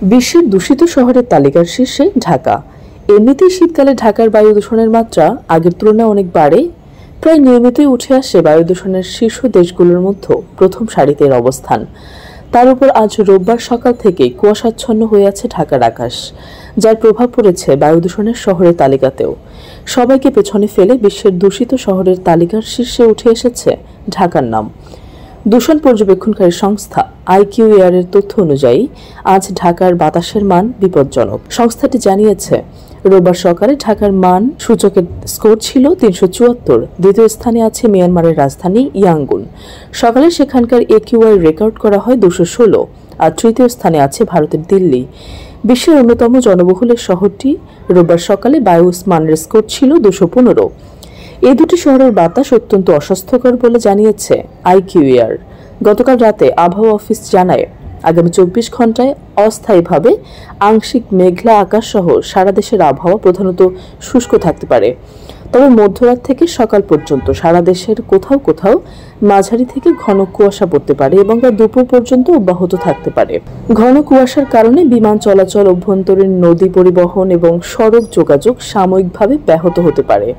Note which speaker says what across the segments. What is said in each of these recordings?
Speaker 1: বিশ্বের দূষিত শহরের তালিকার শীর্ষে ঢাকা। এমনিতেই শীতকালে ঢাকার বায়ু দূষণের মাত্রা আগের তুলনায় অনেক বাড়ে। প্রায় নিয়মিতই উঠে আসে বায়ু দূষণের শীর্ষ দেশগুলোর মধ্যে প্রথম সারিতে এর অবস্থান। তার উপর আজ রোববার সকাল থেকেই কুয়াশাচ্ছন্ন হয়ে আছে ঢাকার আকাশ, যার প্রভাব পড়েছে বায়ু দূষণের শহরের তালিকাতেও। সবাইকে পেছনে ফেলে বিশ্বের দূষিত শহরের তালিকার শীর্ষে উঠে এসেছে ঢাকার নাম। দূষণ পর্যবেক্ষণকারী সংস্থা IQAir এর তথ্য অনুযায়ী আজ ঢাকার বাতাসের মান বিপজ্জনক। সংস্থাটি জানিয়েছে, রোববার সকালে ঢাকার মান সূচকের স্কোর ছিল 374। দ্বিতীয় স্থানে আছে মিয়ানমারের রাজধানী ইয়াঙ্গুন। সকালে সেখানকার AQI রেকর্ড করা হয় 216, আর তৃতীয় স্থানে আছে ভারতের দিল্লি। বিশ্বের অন্যতম জনবহুল শহরটি রোববার সকালে বায়ু মানের স্কোর ছিল 215। এই দুটি শহরের বাতাস অত্যন্ত অস্বাস্থ্যকর বলে জানিয়েছে IQAir। গতকাল রাতে আবহাওয়া অফিস জানায়, আগামী 24 ঘন্টায় অস্থায়ীভাবে আংশিক মেঘলা আকাশ সহ সারা দেশের আবহাওয়া প্রধানত শুষ্ক থাকতে পারে। তবে মধ্যরাত থেকে সকাল পর্যন্ত সারা দেশের কোথাও কোথাও মাঝারি থেকে ঘন কুয়াশা পড়তে পারে এবং তা দুপুর পর্যন্ত অব্যাহত থাকতে পারে। ঘন কুয়াশার কারণে বিমান চলাচল, অভ্যন্তরীণ নদী পরিবহন এবং সড়ক যোগাযোগ সাময়িকভাবে ব্যাহত হতে পারে।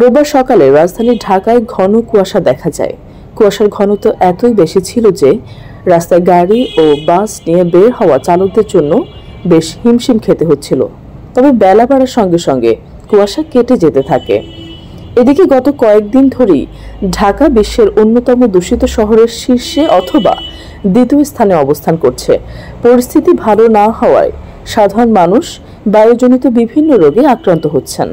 Speaker 1: রোববার সকালে রাজধানী ঢাকায় ঘন কুয়াশা দেখা যায়। কুয়াশার ঘনত্ব এতই বেশি ছিল যে রাস্তায় গাড়ি ও বাস নিয়ে বের হওয়া চালকদের জন্য বেশ হিমশিম খেতে হচ্ছিল। তবে বেলা বাড়ার সঙ্গে সঙ্গে কুয়াশা কেটে যেতে থাকে। এদিকে গত কয়েকদিন ধরেই ঢাকা বিশ্বের অন্যতম দূষিত শহরের শীর্ষে অথবা দ্বিতীয় স্থানে অবস্থান করছে। পরিস্থিতি ভালো না হওয়ায় সাধারণ মানুষ বায়ুজনিত বিভিন্ন রোগে আক্রান্ত হচ্ছেন।